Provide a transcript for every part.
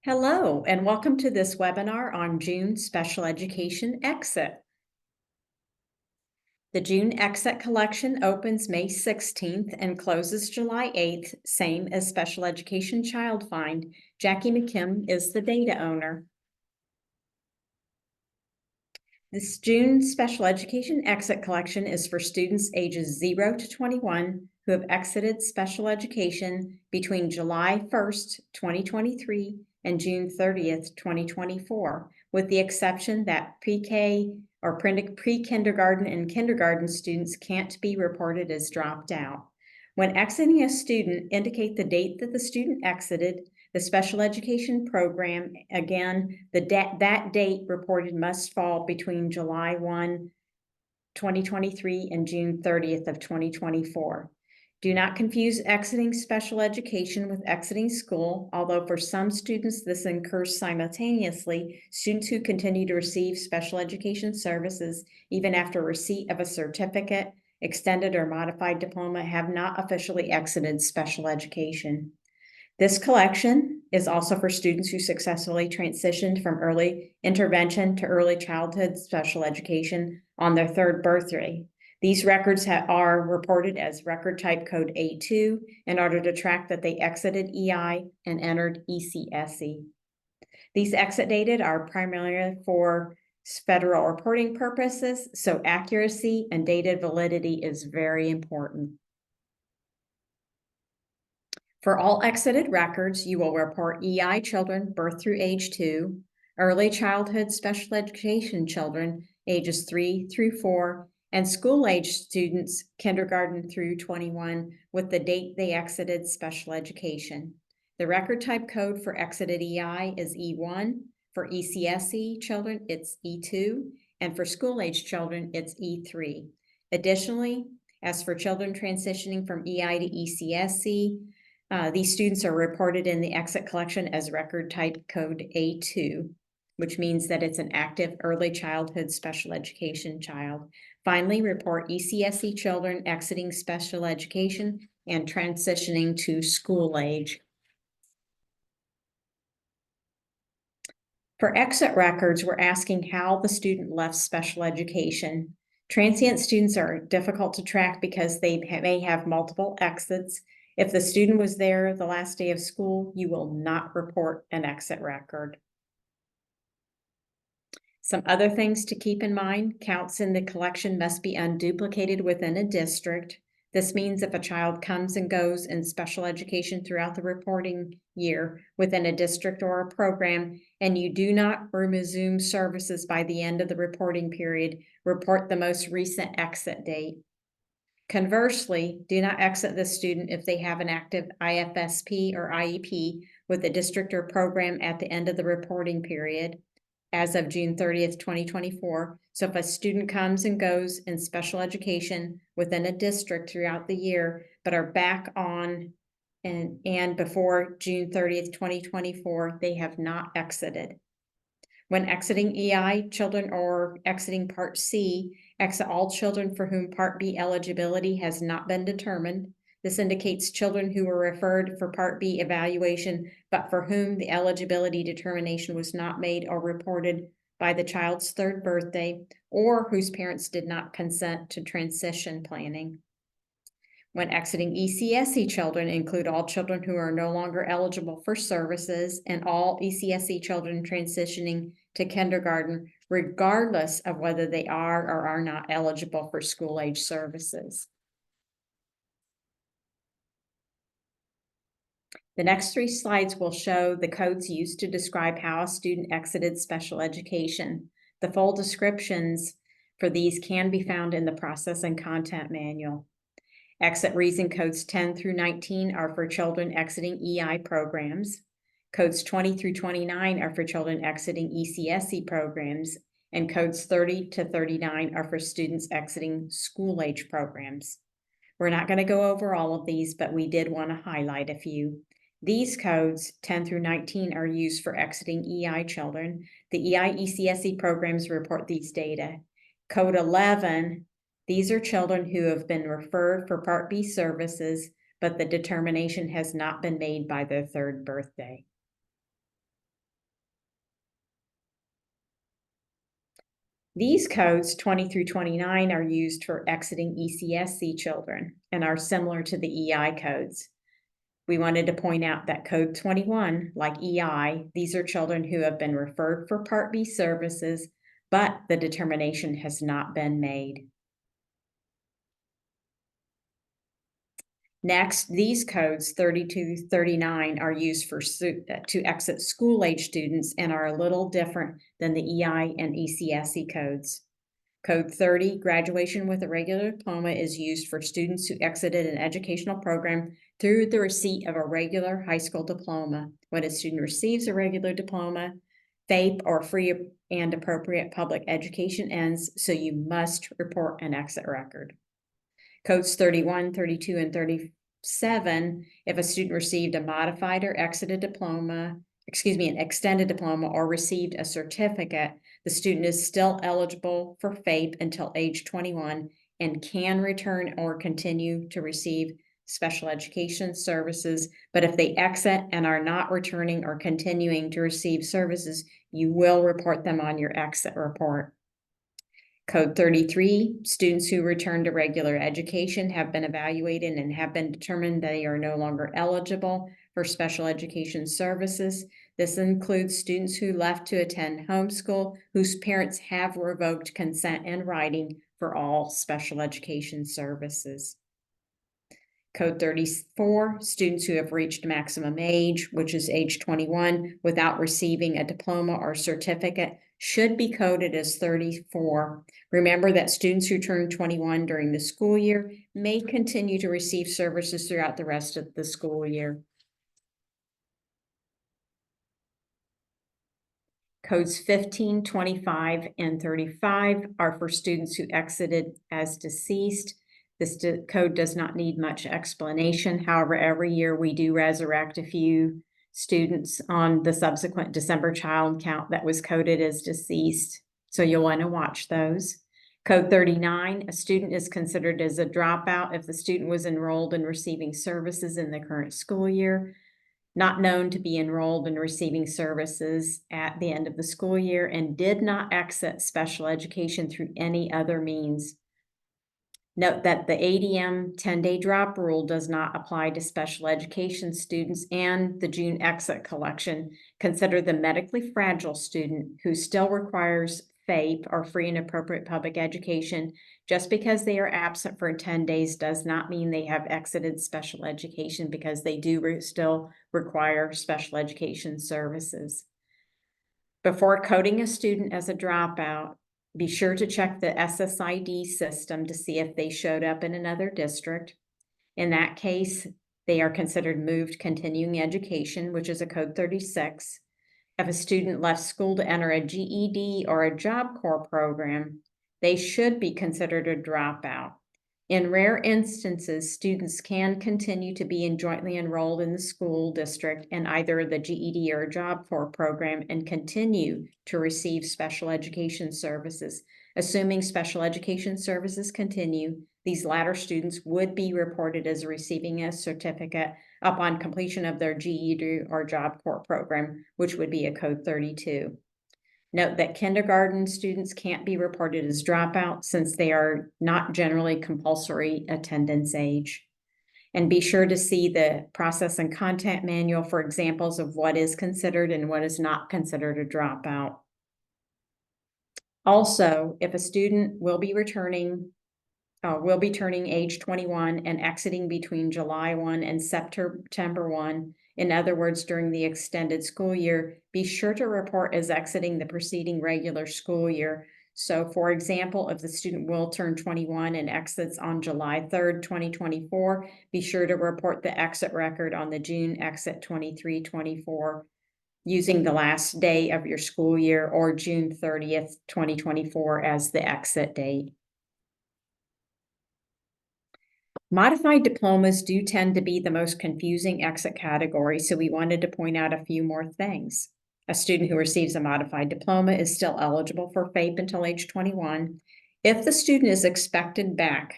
Hello, and welcome to this webinar on June Special Education Exit. The June Exit Collection opens May 16th and closes July 8th, same as Special Education Child Find. Jackie McKim is the data owner. This June Special Education Exit Collection is for students ages 0 to 21 who have exited special education between July 1st, 2023 and June 30th, 2024, with the exception that pre-K or pre-kindergarten and kindergarten students can't be reported as dropped out. When exiting a student, indicate the date that the student exited the special education program. Again, that date reported must fall between July 1, 2023 and June 30th of 2024. Do not confuse exiting special education with exiting school, although for some students this occurs simultaneously. Students who continue to receive special education services even after receipt of a certificate, extended or modified diploma have not officially exited special education. This collection is also for students who successfully transitioned from early intervention to early childhood special education on their third birthday. These records are reported as record type code A2 in order to track that they exited EI and entered ECSE. These exit data are primarily for federal reporting purposes, so accuracy and data validity is very important. For all exited records, you will report EI children birth through age 2, early childhood special education children ages 3 through 4, and school-age students kindergarten through 21 with the date they exited special education. The record type code for exited EI is E1. For ECSE children, it's E2, and for school-age children, it's E3. Additionally, as for children transitioning from EI to ECSE, these students are reported in the exit collection as record type code A2, which means that it's an active early childhood special education child. Finally, report ECSE children exiting special education and transitioning to school age. For exit records, we're asking how the student left special education. Transient students are difficult to track because they may have multiple exits. If the student was there the last day of school, you will not report an exit record. Some other things to keep in mind: counts in the collection must be unduplicated within a district. This means if a child comes and goes in special education throughout the reporting year within a district or a program, and you do not resume services by the end of the reporting period, report the most recent exit date. Conversely, do not exit the student if they have an active IFSP or IEP with a district or program at the end of the reporting period as of June 30th, 2024. So if a student comes and goes in special education within a district throughout the year, but are back on and before June 30th, 2024, they have not exited. When exiting EI children or exiting Part C, exit all children for whom Part B eligibility has not been determined. This indicates children who were referred for Part B evaluation, but for whom the eligibility determination was not made or reported by the child's third birthday, or whose parents did not consent to transition planning. When exiting ECSE children, include all children who are no longer eligible for services and all ECSE children transitioning to kindergarten, regardless of whether they are or are not eligible for school-age services. The next 3 slides will show the codes used to describe how a student exited special education. The full descriptions for these can be found in the Process and Content Manual. Exit reason codes 10 through 19 are for children exiting EI programs. Codes 20 through 29 are for children exiting ECSE programs, and codes 30 to 39 are for students exiting school-age programs. We're not going to go over all of these, but we did want to highlight a few. These codes, 10 through 19, are used for exiting EI children. The EI ECSE programs report these data. Code 11, these are children who have been referred for Part B services, but the determination has not been made by their third birthday. These codes 20 through 29 are used for exiting ECSC children and are similar to the EI codes. We wanted to point out that code 21, like EI, these are children who have been referred for Part B services, but the determination has not been made. Next, these codes 32 through 39 are used to exit school-age students and are a little different than the EI and ECSE codes. Code 30, graduation with a regular diploma, is used for students who exited an educational program through the receipt of a regular high school diploma. When a student receives a regular diploma, FAPE or free and appropriate public education ends, so you must report an exit record. Codes 31, 32, and 37, if a student received a modified or extended diploma or received a certificate, the student is still eligible for FAPE until age 21 and can return or continue to receive special education services. But if they exit and are not returning or continuing to receive services, you will report them on your exit report. Code 33, students who return to regular education have been evaluated and have been determined they are no longer eligible for special education services. This includes students who left to attend homeschool, whose parents have revoked consent in writing for all special education services. Code 34, students who have reached maximum age, which is age 21, without receiving a diploma or certificate, should be coded as 34. Remember that students who turn 21 during the school year may continue to receive services throughout the rest of the school year. Codes 15, 25, and 35 are for students who exited as deceased. This code does not need much explanation. However, every year we do resurrect a few students on the subsequent December child count that was coded as deceased. So you'll want to watch those. Code 39, a student is considered as a dropout if the student was enrolled in receiving services in the current school year, not known to be enrolled in receiving services at the end of the school year, and did not exit special education through any other means. Note that the ADM 10-day drop rule does not apply to special education students, and the June exit collection consider the medically fragile student who still requires FAPE or free and appropriate public education. Just because they are absent for 10 days does not mean they have exited special education, because they do still require special education services. Before coding a student as a dropout, be sure to check the SSID system to see if they showed up in another district. In that case, they are considered moved continuing education, which is a code 36. If a student left school to enter a GED or a Job Corps program, they should be considered a dropout. In rare instances, students can continue to be jointly enrolled in the school district in either the GED or Job Corps program and continue to receive special education services. Assuming special education services continue, these latter students would be reported as receiving a certificate upon completion of their GED or Job Corps program, which would be a code 32. Note that kindergarten students can't be reported as dropouts since they are not generally compulsory attendance age. And be sure to see the process and content manual for examples of what is considered and what is not considered a dropout. Also, if a student will be turning age 21 and exiting between July 1 and September 1, in other words, during the extended school year, be sure to report as exiting the preceding regular school year. So, for example, if the student will turn 21 and exits on July 3rd, 2024, be sure to report the exit record on the June exit 23-24 using the last day of your school year or June 30th, 2024 as the exit date. Modified diplomas do tend to be the most confusing exit category, so we wanted to point out a few more things. A student who receives a modified diploma is still eligible for FAPE until age 21. If the student is expected back,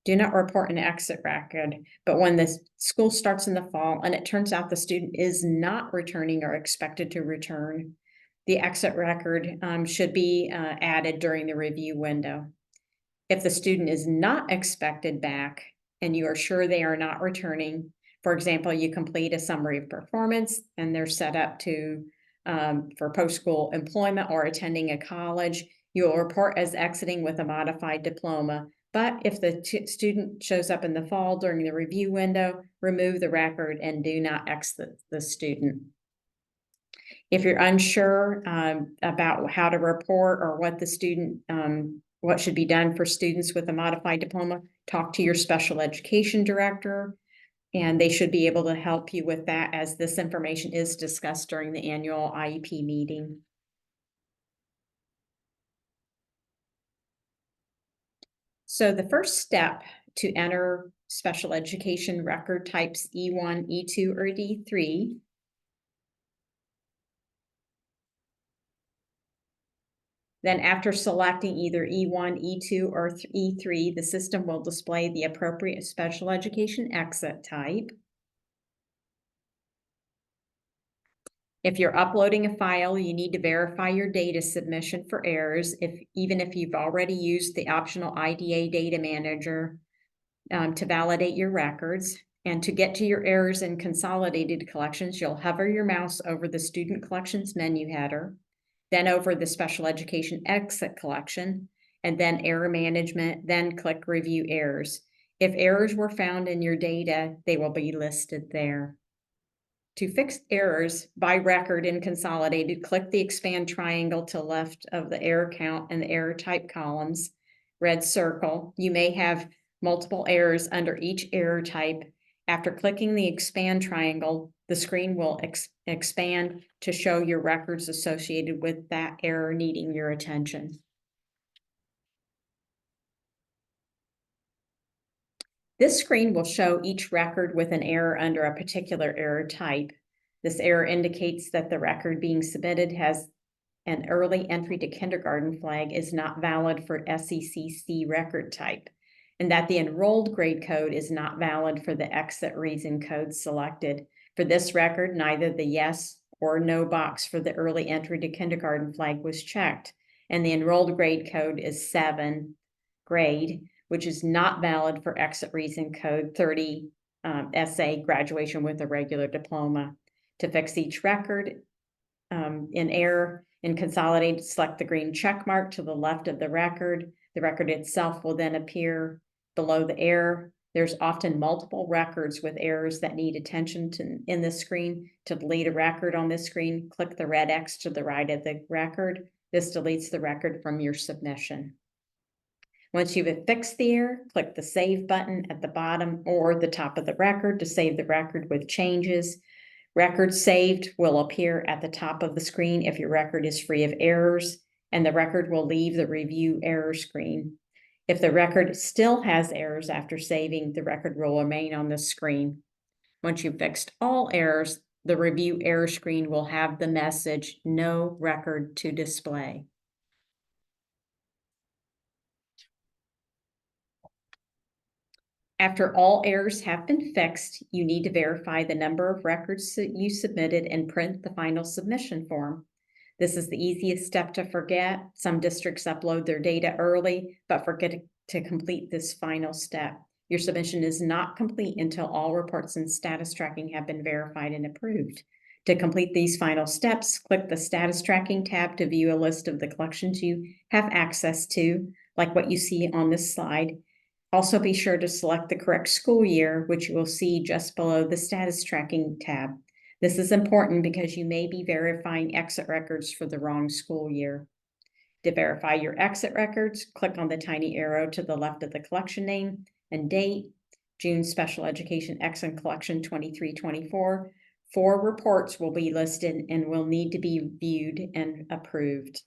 do not report an exit record, but when the school starts in the fall and it turns out the student is not returning or expected to return, the exit record should be added during the review window. If the student is not expected back and you are sure they are not returning, for example, you complete a summary of performance and they're set up to for post-school employment or attending a college, you will report as exiting with a modified diploma. But if the student shows up in the fall during the review window, remove the record and do not exit the student. If you're unsure about how to report or what the student, what should be done for students with a modified diploma, talk to your special education director, and they should be able to help you with that as this information is discussed during the annual IEP meeting. So the first step to enter special education record types E1, E2, or D3 Then after selecting either E1, E2, or E3, the system will display the appropriate special education exit type. If you're uploading a file, you need to verify your data submission for errors, even if you've already used the optional IDA Data Manager to validate your records. And to get to your errors in consolidated collections, you'll hover your mouse over the Student Collections menu header, then over the Special Education Exit Collection, and then Error Management, then click Review Errors. If errors were found in your data, they will be listed there. To fix errors by record in consolidated, click the expand triangle to the left of the error count and the error type columns, red circle. You may have multiple errors under each error type. After clicking the expand triangle, the screen will expand to show your records associated with that error needing your attention. This screen will show each record with an error under a particular error type. This error indicates that the record being submitted has an early entry to kindergarten flag is not valid for SECC record type, and that the enrolled grade code is not valid for the exit reason code selected. For this record, neither the yes or no box for the early entry to kindergarten flag was checked, and the enrolled grade code is 7 grade, which is not valid for exit reason code 30 SA graduation with a regular diploma. To fix each record in error in consolidated, select the green check mark to the left of the record. The record itself will then appear below the error. There's often multiple records with errors that need attention in this screen. To delete a record on this screen, click the red X to the right of the record. This deletes the record from your submission. Once you've fixed the error, click the Save button at the bottom or the top of the record to save the record with changes. Records saved will appear at the top of the screen if your record is free of errors, and the record will leave the Review Error screen. If the record still has errors after saving, the record will remain on the screen. Once you've fixed all errors, the Review Error screen will have the message, "No record to display." After all errors have been fixed, you need to verify the number of records that you submitted and print the final submission form. This is the easiest step to forget. Some districts upload their data early, but forget to complete this final step. Your submission is not complete until all reports and status tracking have been verified and approved. To complete these final steps, click the Status Tracking tab to view a list of the collections you have access to, like what you see on this slide. Also, be sure to select the correct school year, which you will see just below the Status Tracking tab. This is important because you may be verifying exit records for the wrong school year. To verify your exit records, click on the tiny arrow to the left of the collection name and date, June Special Education Exit Collection 23-24. 4 reports will be listed and will need to be viewed and approved.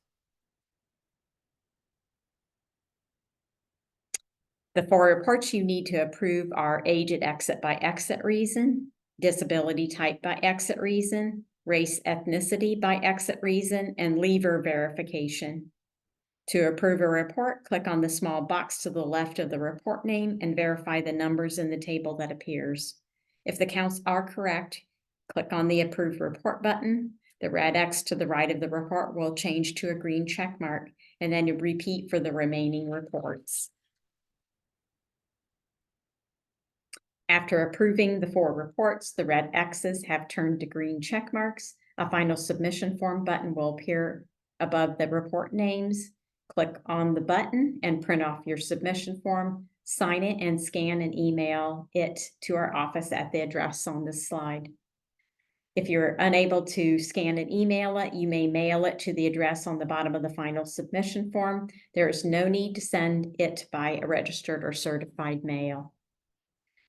The 4 reports you need to approve are age at exit by exit reason, disability type by exit reason, race ethnicity by exit reason, and leaver verification. To approve a report, click on the small box to the left of the report name and verify the numbers in the table that appears. If the counts are correct, click on the Approve Report button. The red X to the right of the report will change to a green check mark, and then you repeat for the remaining reports. After approving the 4 reports, the red X's have turned to green check marks. A final submission form button will appear above the report names. Click on the button and print off your submission form, sign it, and scan and email it to our office at the address on this slide. If you're unable to scan and email it, you may mail it to the address on the bottom of the final submission form. There is no need to send it by a registered or certified mail.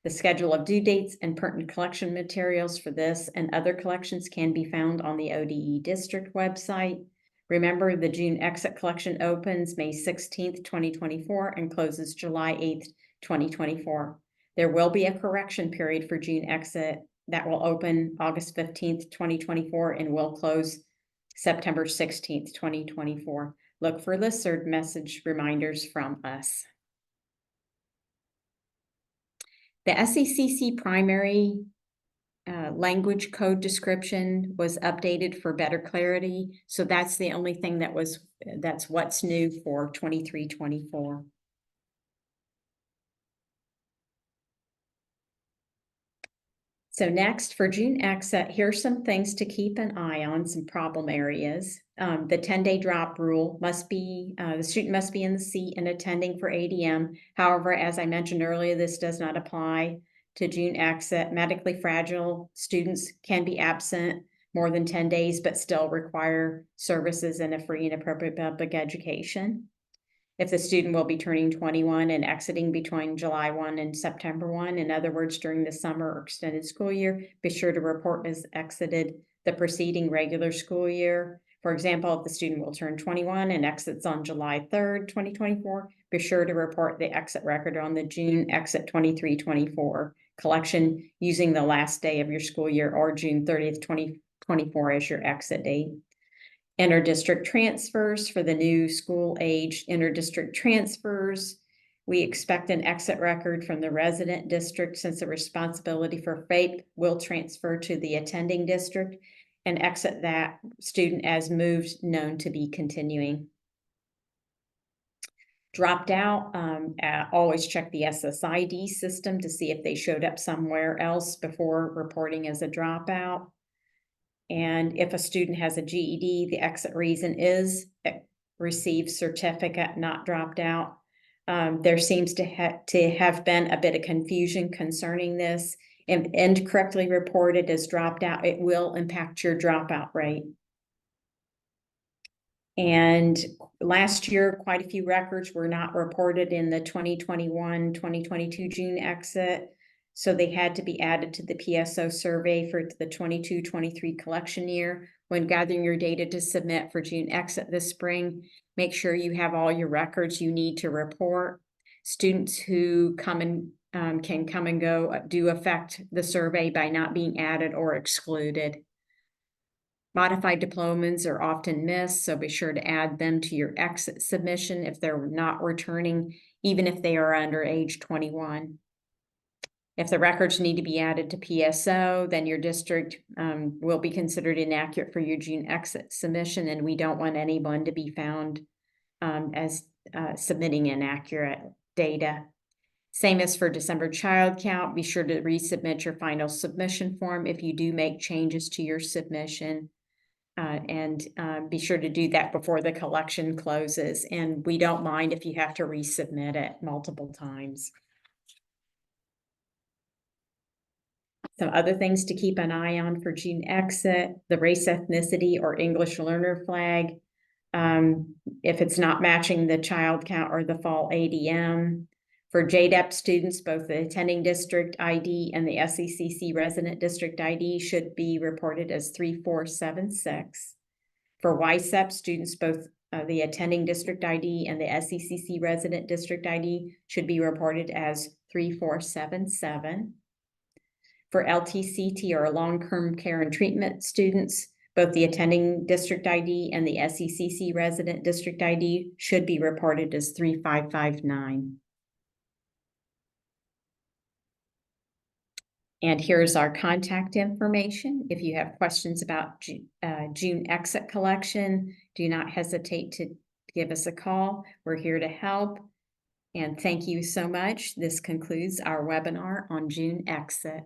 The schedule of due dates and pertinent collection materials for this and other collections can be found on the ODE district website. Remember, the June exit collection opens May 16th, 2024 and closes July 8th, 2024. There will be a correction period for June exit that will open August 15th, 2024 and will close September 16th, 2024. Look for listserv message reminders from us. The SECC primary language code description was updated for better clarity. So that's the only thing that's what's new for 23-24. So next for June exit, here's some things to keep an eye on, some problem areas. The 10-day drop rule must be, the student must be in the seat and attending for ADM. However, as I mentioned earlier, this does not apply to June exit. Medically fragile students can be absent more than 10 days, but still require services in a free and appropriate public education. If the student will be turning 21 and exiting between July 1 and September 1, in other words, during the summer or extended school year, be sure to report as exited the preceding regular school year. For example, if the student will turn 21 and exits on July 3rd, 2024, be sure to report the exit record on the June exit 23-24 collection using the last day of your school year or June 30th, 2024 as your exit date. Inter-district transfers for the new school age inter-district transfers. We expect an exit record from the resident district since the responsibility for FAPE will transfer to the attending district and exit that student as moved known to be continuing. Dropped out, always check the SSID system to see if they showed up somewhere else before reporting as a dropout. And if a student has a GED, the exit reason is received certificate, not dropped out. There seems to have been a bit of confusion concerning this. If incorrectly reported as dropped out, it will impact your dropout rate. And last year, quite a few records were not reported in the 2021-2022 June exit. So they had to be added to the PSO survey for the 22-23 collection year. When gathering your data to submit for June exit this spring, make sure you have all your records you need to report. Students who come and can come and go do affect the survey by not being added or excluded. Modified diplomas are often missed, so be sure to add them to your exit submission if they're not returning, even if they are under age 21. If the records need to be added to PSO, then your district will be considered inaccurate for your June exit submission, and we don't want anyone to be found as submitting inaccurate data. Same as for December child count. Be sure to resubmit your final submission form if you do make changes to your submission. And be sure to do that before the collection closes. And we don't mind if you have to resubmit it multiple times. Some other things to keep an eye on for June exit: the race, ethnicity, or English learner flag. If it's not matching the child count or the fall ADM. For JDEP students, both the attending district ID and the SECC resident district ID should be reported as 3476. For YSEP students, both the attending district ID and the SECC resident district ID should be reported as 3477. For LTCT or long-term care and treatment students, both the attending district ID and the SECC resident district ID should be reported as 3559. And here's our contact information. If you have questions about June exit collection, do not hesitate to give us a call. We're here to help. And thank you so much. This concludes our webinar on June exit.